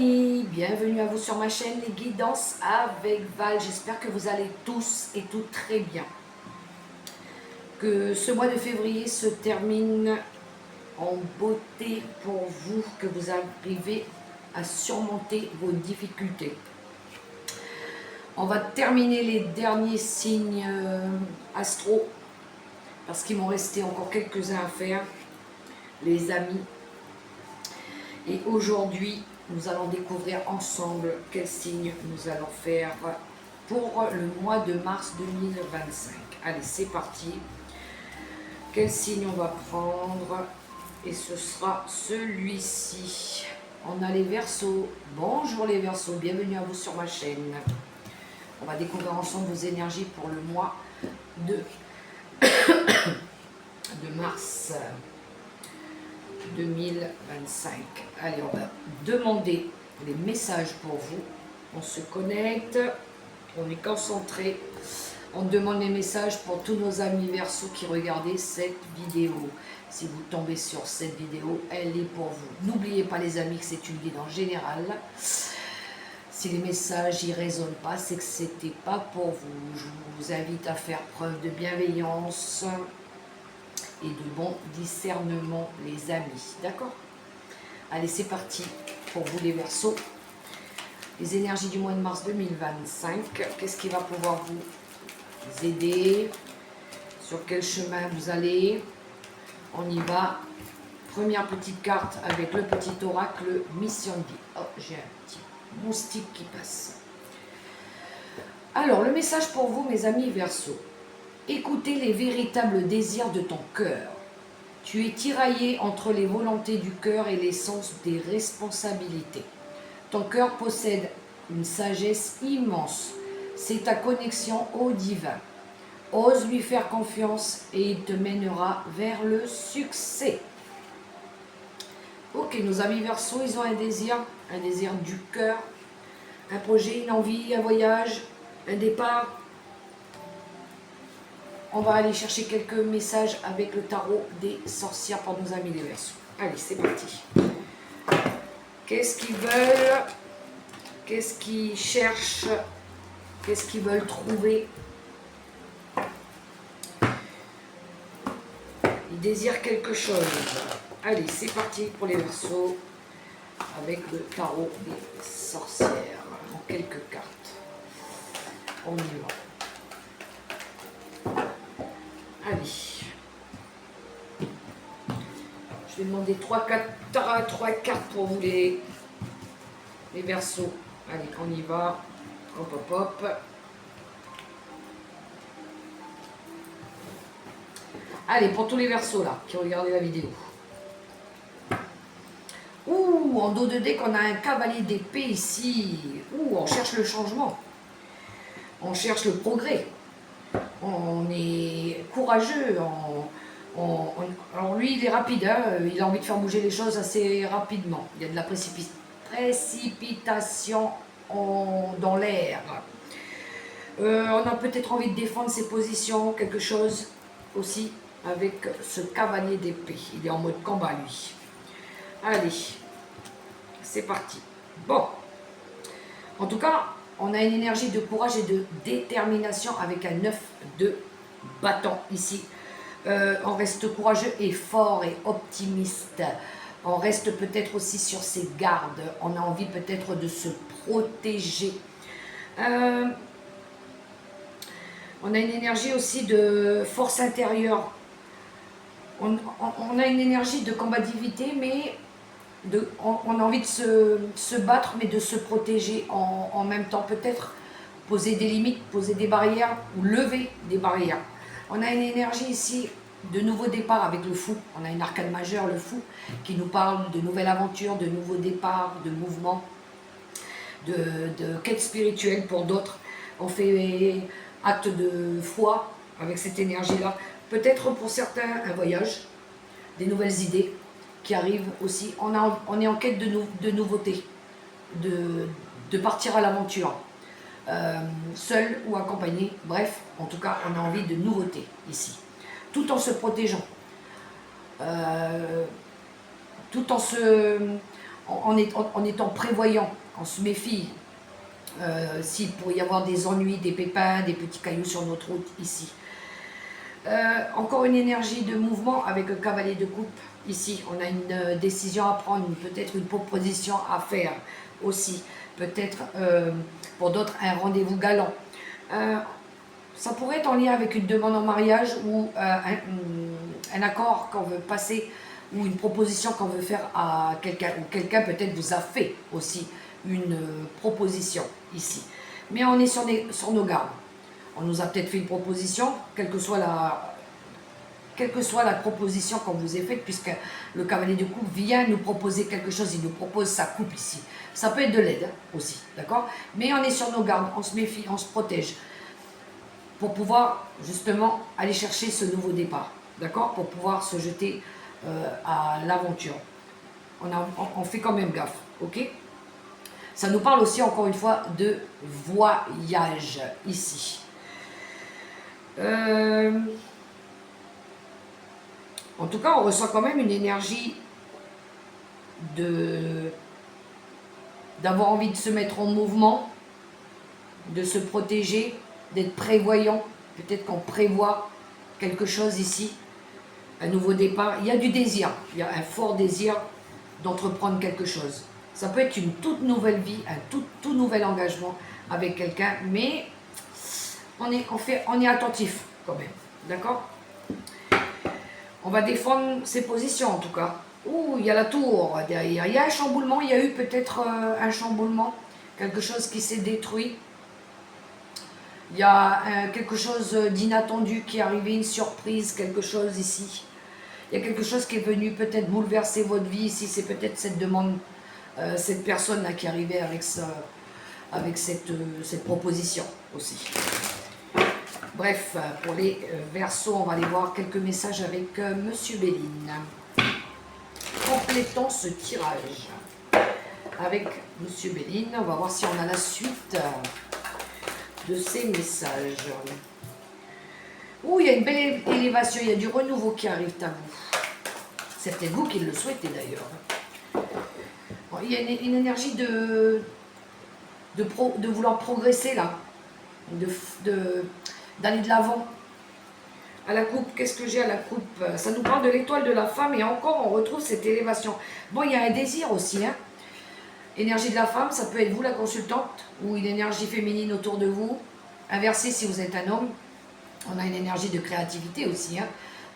amis, bienvenue à vous sur ma chaîne Les Guidances avec Val. J'espère que vous allez tous et toutes très bien. Que ce mois de février se termine en beauté pour vous, que vous arrivez à surmonter vos difficultés. On va terminer les derniers signes astro parce qu'il m'en restait encore quelques-uns à faire, les amis. Et aujourd'hui, nous allons découvrir ensemble quels signes nous allons faire pour le mois de mars 2025. Allez, c'est parti. Quel signe on va prendre? Et ce sera celui-ci. On a les Verseaux. Bonjour les Verseaux, bienvenue à vous sur ma chaîne. On va découvrir ensemble vos énergies pour le mois de mars 2025. Allez, on va demander les messages pour vous. On se connecte, on est concentré. On demande les messages pour tous nos amis Verseaux qui regardent cette vidéo. Si vous tombez sur cette vidéo, elle est pour vous. N'oubliez pas les amis que c'est une guide en général. Si les messages n'y résonnent pas, c'est que c'était pas pour vous. Je vous invite à faire preuve de bienveillance et de bon discernement, les amis. D'accord? Allez, c'est parti pour vous les Verseaux. Les énergies du mois de mars 2025. Qu'est-ce qui va pouvoir vous aider? Sur quel chemin vous allez? On y va. Première petite carte avec le petit oracle Mission de vie. Oh, j'ai un petit moustique qui passe. Alors, le message pour vous, mes amis Verseaux. Écoutez les véritables désirs de ton cœur. Tu es tiraillé entre les volontés du cœur et l'essence des responsabilités. Ton cœur possède une sagesse immense. C'est ta connexion au divin. Ose lui faire confiance et il te mènera vers le succès. Ok, nos amis Verseaux, ils ont un désir du cœur, un projet, une envie, un voyage, un départ. On va aller chercher quelques messages avec le tarot des sorcières pour nos amis les Verseaux. Allez, c'est parti. Qu'est-ce qu'ils veulent? Qu'est-ce qu'ils cherchent? Qu'est-ce qu'ils veulent trouver? Ils désirent quelque chose. Allez, c'est parti pour les Verseaux avec le tarot des sorcières. En quelques cartes. On y va. Allez. Je vais demander 3 cartes pour vous les Verseaux. Allez, on y va. Hop, hop, hop. Allez, pour tous les Verseaux là, qui regardent la vidéo. Ouh, en dos de deck, on a un cavalier d'épée ici. Ouh, on cherche le changement. On cherche le progrès. On est courageux. Alors lui, il est rapide. Hein, il a envie de faire bouger les choses assez rapidement. Il y a de la précipitation dans l'air. On a peut-être envie de défendre ses positions, quelque chose aussi avec ce cavalier d'épée. Il est en mode combat, lui. Allez, c'est parti. Bon, en tout cas, on a une énergie de courage et de détermination avec un 9 de bâton ici. On reste courageux et fort et optimiste. On reste peut-être aussi sur ses gardes. On a envie peut-être de se protéger. On a une énergie aussi de force intérieure. On a une énergie de combativité, mais on a envie de se battre, mais de se protéger en même temps. Peut-être poser des limites, poser des barrières ou lever des barrières. On a une énergie ici de nouveau départ avec le fou. On a une arcane majeure, le fou, qui nous parle de nouvelles aventures, de nouveaux départs, de mouvements, de quête spirituelle pour d'autres. On fait acte de foi avec cette énergie-là. Peut-être pour certains, un voyage, des nouvelles idées qui arrivent aussi. On est en quête de nouveautés, de partir à l'aventure, seul ou accompagné. Bref, en tout cas, on a envie de nouveautés ici. Tout en se protégeant, tout en en étant prévoyant, on se méfie. S'il pourrait y avoir des ennuis, des pépins, des petits cailloux sur notre route ici. Encore une énergie de mouvement avec un cavalier de coupe. Ici, on a une décision à prendre, peut-être une proposition à faire aussi. Peut-être pour d'autres un rendez-vous galant. Ça pourrait être en lien avec une demande en mariage ou un accord qu'on veut passer ou une proposition qu'on veut faire à quelqu'un. Ou quelqu'un peut-être vous a fait aussi une proposition ici. Mais on est sur nos gardes. On nous a peut-être fait une proposition, quelle que soit la proposition qu'on vous ait faite, puisque le cavalier de coupe vient nous proposer quelque chose, il nous propose sa coupe ici. Ça peut être de l'aide aussi, d'accord? Mais on est sur nos gardes, on se méfie, on se protège, pour pouvoir justement aller chercher ce nouveau départ, d'accord? Pour pouvoir se jeter à l'aventure. On fait quand même gaffe, ok? Ça nous parle aussi, encore une fois, de voyage ici. En tout cas, on ressent quand même une énergie d'avoir envie de se mettre en mouvement, de se protéger, d'être prévoyant. Peut-être qu'on prévoit quelque chose ici, un nouveau départ. Il y a du désir, il y a un fort désir d'entreprendre quelque chose. Ça peut être une toute nouvelle vie, un tout nouvel engagement avec quelqu'un, mais on est attentif quand même, d'accord? On va défendre ses positions en tout cas. Ouh, il y a la tour derrière. Il y a un chamboulement, il y a eu peut-être un chamboulement, quelque chose qui s'est détruit. Il y a quelque chose d'inattendu qui est arrivé, une surprise, quelque chose ici. Il y a quelque chose qui est venu peut-être bouleverser votre vie ici. C'est peut-être cette demande, cette personne-là qui est arrivée avec cette proposition aussi. Bref, pour les Verseaux, on va aller voir quelques messages avec Monsieur Béline. Complétons ce tirage avec Monsieur Béline. On va voir si on a la suite de ces messages. Ouh, il y a une belle élévation, il y a du renouveau qui arrive à vous. C'est peut-être vous qui le souhaitez d'ailleurs. Bon, il y a une énergie de vouloir progresser là, d'aller de l'avant. À la coupe, qu'est-ce que j'ai à la coupe? Ça nous parle de l'étoile de la femme et encore on retrouve cette élévation. Bon, il y a un désir aussi, hein. Énergie de la femme, ça peut être vous la consultante ou une énergie féminine autour de vous. Inversé si vous êtes un homme. On a une énergie de créativité aussi, hein,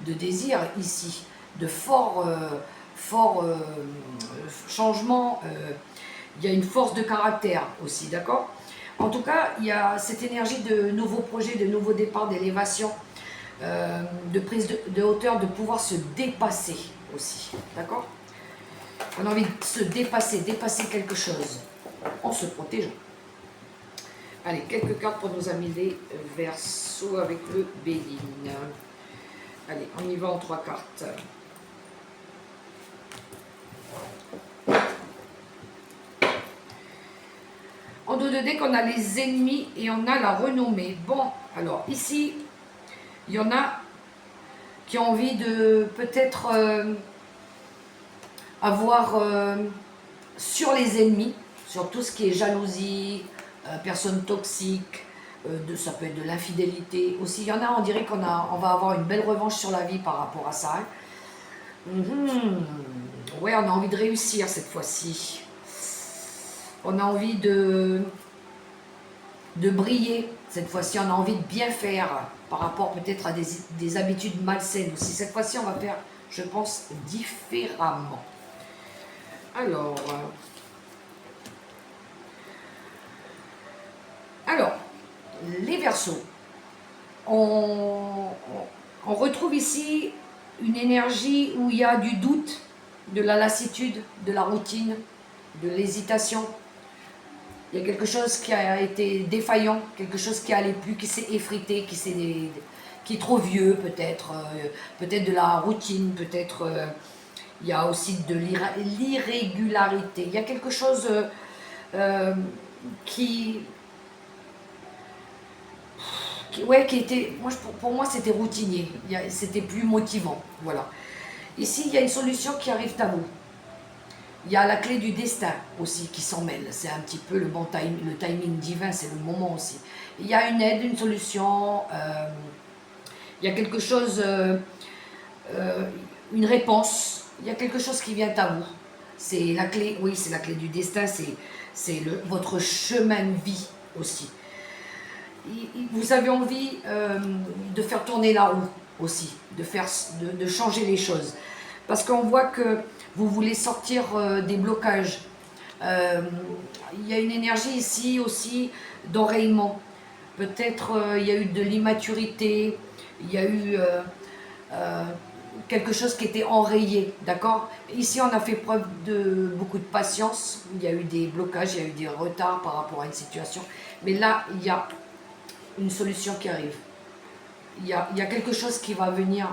de désir ici, de fort changement. Il y a une force de caractère aussi, d'accord? En tout cas, il y a cette énergie de nouveaux projets, de nouveaux départs, d'élévation, de prise de hauteur, de pouvoir se dépasser aussi, d'accord? On a envie de se dépasser quelque chose en se protégeant. Allez, quelques cartes pour nos amis les Verseaux avec le Béline. Allez, on y va en 3 cartes. En dos de deck, on a les ennemis et on a la renommée. Bon, alors ici, il y en a qui ont envie de peut-être avoir sur les ennemis, sur tout ce qui est jalousie, personnes toxiques, ça peut être de l'infidélité. Aussi, il y en a, on dirait qu'on va avoir une belle revanche sur la vie par rapport à ça. Hein. Ouais, on a envie de réussir cette fois-ci. On a envie de briller. Cette fois-ci, on a envie de bien faire par rapport peut-être à des habitudes malsaines aussi. Cette fois-ci, on va faire, je pense, différemment. Alors, les Verseaux, on retrouve ici une énergie où il y a du doute, de la lassitude, de la routine, de l'hésitation. Il y a quelque chose qui a été défaillant, quelque chose qui n'allait plus, qui s'est effrité, qui est trop vieux peut-être, peut-être de la routine, peut-être il y a aussi de l'irrégularité. Il y a quelque chose qui était, pour moi c'était routinier, c'était plus motivant, voilà. Ici il y a une solution qui arrive à vous. Il y a la clé du destin aussi qui s'en mêle. C'est un petit peu le bon timing, le timing divin, c'est le moment aussi. Il y a une aide, une solution, il y a quelque chose, une réponse, il y a quelque chose qui vient à vous. C'est la clé, oui, c'est la clé du destin, c'est votre chemin de vie aussi. Vous avez envie de faire tourner la roue aussi, de changer les choses. Parce qu'on voit que vous voulez sortir des blocages. Il y a une énergie ici aussi d'enrayement. Peut-être il y a eu de l'immaturité, il y a eu quelque chose qui était enrayé, d'accord? Ici, on a fait preuve de beaucoup de patience. Il y a eu des blocages, il y a eu des retards par rapport à une situation. Mais là, il y a une solution qui arrive. Il y a quelque chose qui va venir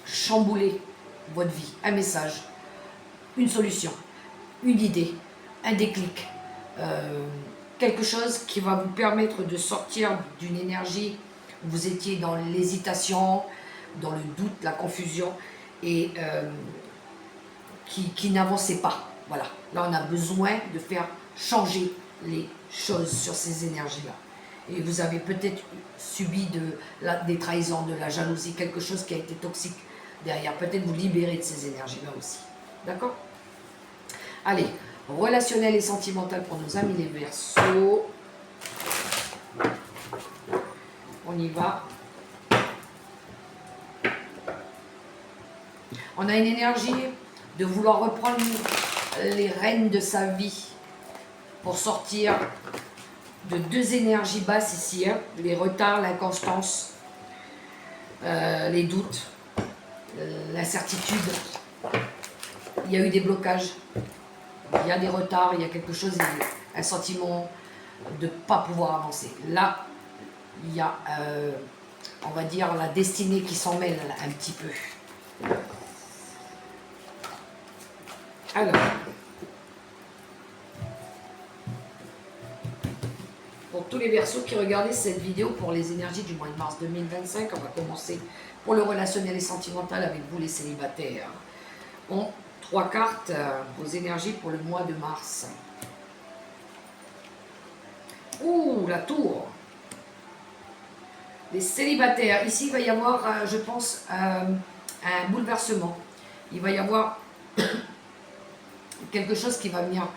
chambouler votre vie. Un message, une solution, une idée, un déclic. Quelque chose qui va vous permettre de sortir d'une énergie où vous étiez dans l'hésitation, dans le doute, la confusion, et qui n'avançait pas. Voilà, là on a besoin de faire changer les choses sur ces énergies-là. Et vous avez peut-être subi des trahisons, de la jalousie, quelque chose qui a été toxique derrière. Peut-être vous libérer de ces énergies-là aussi. D'accord? Allez, relationnel et sentimental pour nos amis les Verseaux. On y va. On a une énergie de vouloir reprendre les rênes de sa vie pour sortir de deux énergies basses ici, hein, les retards, l'inconstance, les doutes, l'incertitude. Il y a eu des blocages, il y a des retards, il y a quelque chose, un sentiment de ne pas pouvoir avancer. Là, il y a, on va dire, la destinée qui s'en mêle un petit peu. Alors, pour tous les Verseaux qui regardaient cette vidéo pour les énergies du mois de mars 2025, on va commencer pour le relationnel et sentimental avec vous les célibataires. On 3 cartes, vos énergies pour le mois de mars. Ouh, la tour. Les célibataires, ici il va y avoir, je pense, un bouleversement. Il va y avoir quelque chose qui va venir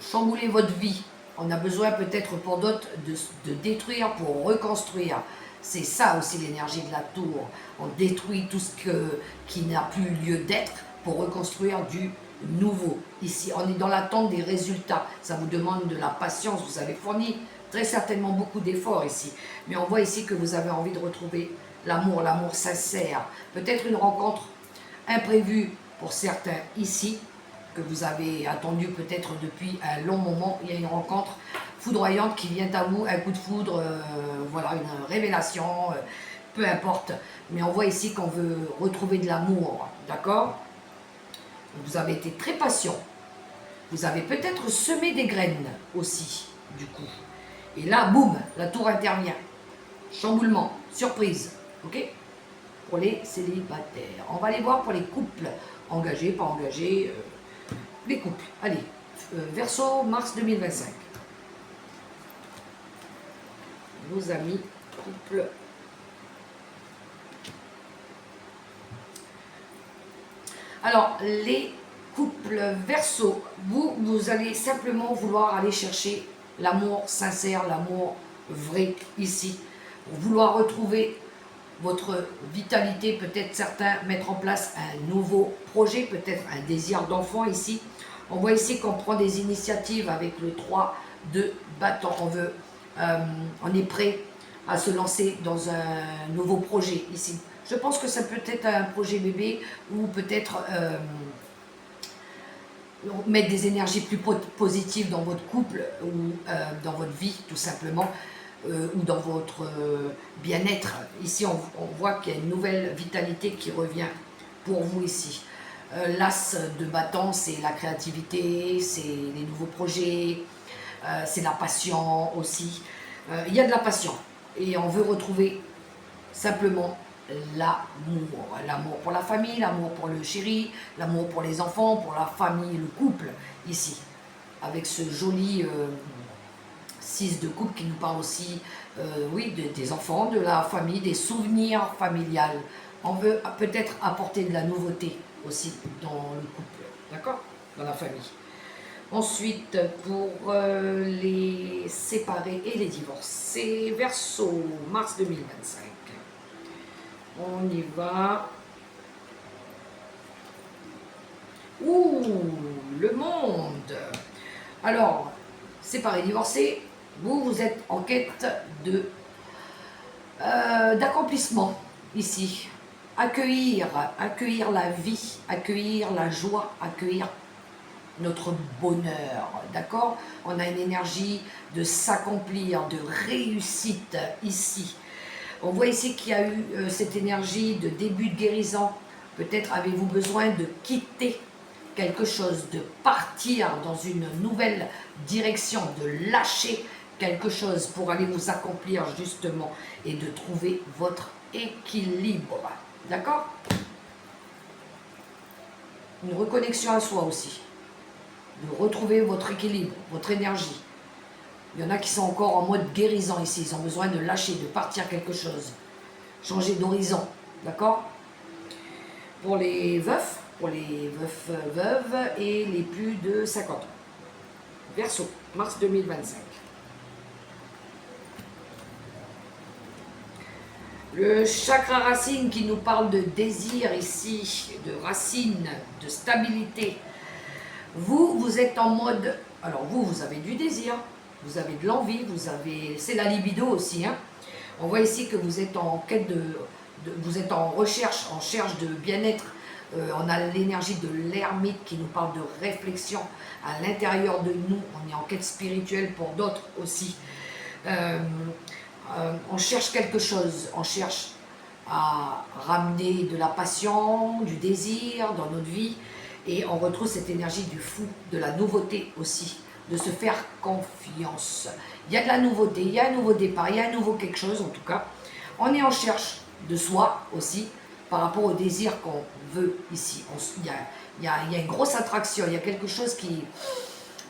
chambouler votre vie. On a besoin peut-être pour d'autres de détruire pour reconstruire. C'est ça aussi l'énergie de la tour. On détruit tout ce qui n'a plus lieu d'être pour reconstruire du nouveau. Ici, on est dans l'attente des résultats. Ça vous demande de la patience. Vous avez fourni très certainement beaucoup d'efforts ici. Mais on voit ici que vous avez envie de retrouver l'amour sincère. Peut-être une rencontre imprévue pour certains ici, que vous avez attendu peut-être depuis un long moment. Il y a une rencontre foudroyante qui vient à vous, un coup de foudre, voilà, une révélation, peu importe. Mais on voit ici qu'on veut retrouver de l'amour, d'accord? Vous avez été très patient. Vous avez peut-être semé des graines aussi, du coup. Et là, boum, la tour intervient. Chamboulement, surprise, ok? Pour les célibataires. On va aller voir pour les couples, engagés, pas engagés, les couples. Allez, Verseau, mars 2025. Vos amis, couples. Alors, les couples Verseau, vous allez simplement vouloir aller chercher l'amour sincère, l'amour vrai ici. Vouloir retrouver votre vitalité, peut-être certains mettre en place un nouveau projet, peut-être un désir d'enfant ici. On voit ici qu'on prend des initiatives avec le 3 de bâton. On est prêt à se lancer dans un nouveau projet ici. Je pense que ça peut être un projet bébé ou peut-être mettre des énergies plus positives dans votre couple ou dans votre vie tout simplement. Ou dans votre bien-être. Ici, on voit qu'il y a une nouvelle vitalité qui revient pour vous ici. L'as de bâton, c'est la créativité, c'est les nouveaux projets, c'est la passion aussi. Il y a de la passion et on veut retrouver simplement l'amour. L'amour pour la famille, l'amour pour le chéri, l'amour pour les enfants, pour la famille, le couple, ici. Avec ce joli 6 de coupe qui nous parle aussi, oui, des enfants, de la famille, des souvenirs familiales. On veut peut-être apporter de la nouveauté aussi dans le couple, d'accord? Dans la famille. Ensuite, pour les séparés et les divorcés, Verseau, mars 2025. On y va. Ouh, le monde. Alors, séparés, divorcés, vous êtes en quête d'accomplissement ici. Accueillir la vie, accueillir la joie, accueillir notre bonheur, d'accord? On a une énergie de s'accomplir, de réussite ici. On voit ici qu'il y a eu cette énergie de début de guérison. Peut-être avez-vous besoin de quitter quelque chose, de partir dans une nouvelle direction, de lâcher quelque chose pour aller vous accomplir justement et de trouver votre équilibre. D'accord? Une reconnexion à soi aussi. De retrouver votre équilibre, votre énergie. Il y en a qui sont encore en mode guérison ici. Ils ont besoin de lâcher, de partir quelque chose. Changer d'horizon. D'accord? Pour les veufs, veuves et les plus de 50 ans. Verseau, mars 2025. Le chakra racine qui nous parle de désir ici, de racine, de stabilité. Vous êtes en mode... Alors vous avez du désir, vous avez de l'envie, c'est la libido aussi. Hein. On voit ici que vous êtes en quête vous êtes en recherche de bien-être. On a l'énergie de l'ermite qui nous parle de réflexion à l'intérieur de nous. On est en quête spirituelle pour d'autres aussi. On cherche quelque chose, on cherche à ramener de la passion, du désir dans notre vie et on retrouve cette énergie du fou, de la nouveauté aussi, de se faire confiance. Il y a de la nouveauté, il y a un nouveau départ, il y a un nouveau quelque chose en tout cas. On est en recherche de soi aussi par rapport au désir qu'on veut ici. Il y a une grosse attraction, il y a quelque chose qui...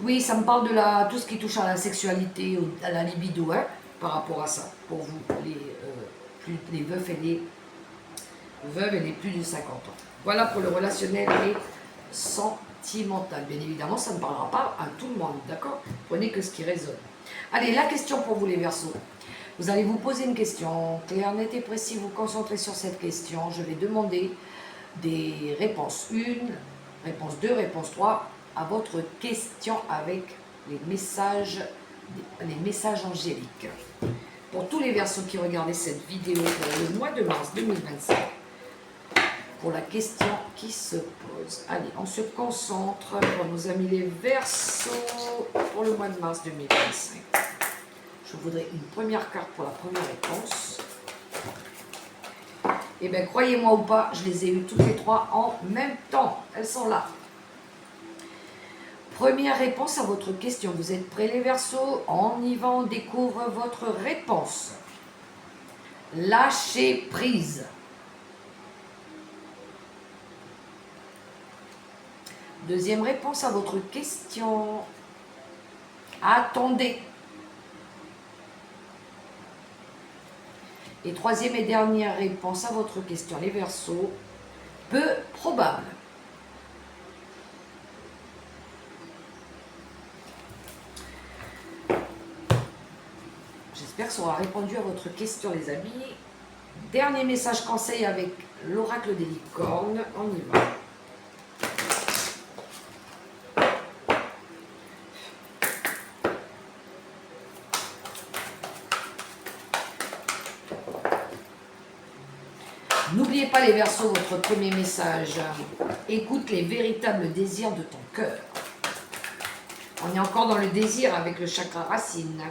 Oui, ça me parle de tout ce qui touche à la sexualité, à la libido, hein, par rapport à ça, pour vous, les veufs et les veuves et les plus de 50 ans. Voilà pour le relationnel et sentimental. Bien évidemment, ça ne parlera pas à tout le monde, d'accord? Prenez que ce qui résonne. Allez, la question pour vous les Verseaux. Vous allez vous poser une question claire, nette et précise, vous concentrez sur cette question. Je vais demander des réponses 1, réponse 2, réponse 3 à votre question avec les messages angéliques. Pour tous les Verseaux qui regardaient cette vidéo pour le mois de mars 2025, pour la question qui se pose. Allez, on se concentre pour nos amis les Verseaux pour le mois de mars 2025. Je voudrais une première carte pour la première réponse. Et bien, croyez-moi ou pas, je les ai eues toutes les trois en même temps. Elles sont là. Première réponse à votre question. Vous êtes prêts les Verseaux? On y va, on découvre votre réponse. Lâchez prise. Deuxième réponse à votre question. Attendez. Et troisième et dernière réponse à votre question, les Verseaux. Peu probable. J'espère que ça aura répondu à votre question, les amis. Dernier message conseil avec l'oracle des licornes. On y va. N'oubliez pas les Verseaux, votre premier message. Écoute les véritables désirs de ton cœur. On est encore dans le désir avec le chakra racine.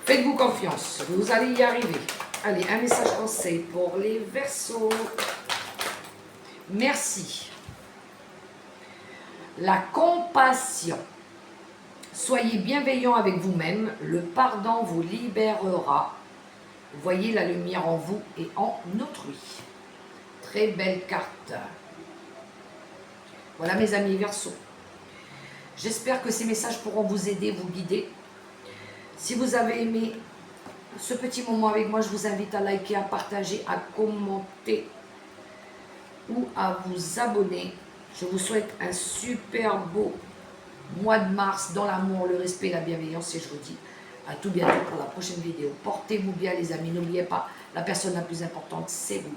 Faites-vous confiance, vous allez y arriver. Allez, un message conseil pour les Verseaux. Merci. La compassion. Soyez bienveillant avec vous-même. Le pardon vous libérera Voyez la lumière en vous et en autrui. Très belle carte. Voilà mes amis Verseaux. J'espère que ces messages pourront vous aider, vous guider. Si vous avez aimé ce petit moment avec moi, je vous invite à liker, à partager, à commenter ou à vous abonner. Je vous souhaite un super beau mois de mars dans l'amour, le respect et la bienveillance et je vous dis à tout bientôt pour la prochaine vidéo. Portez-vous bien les amis, n'oubliez pas, la personne la plus importante c'est vous.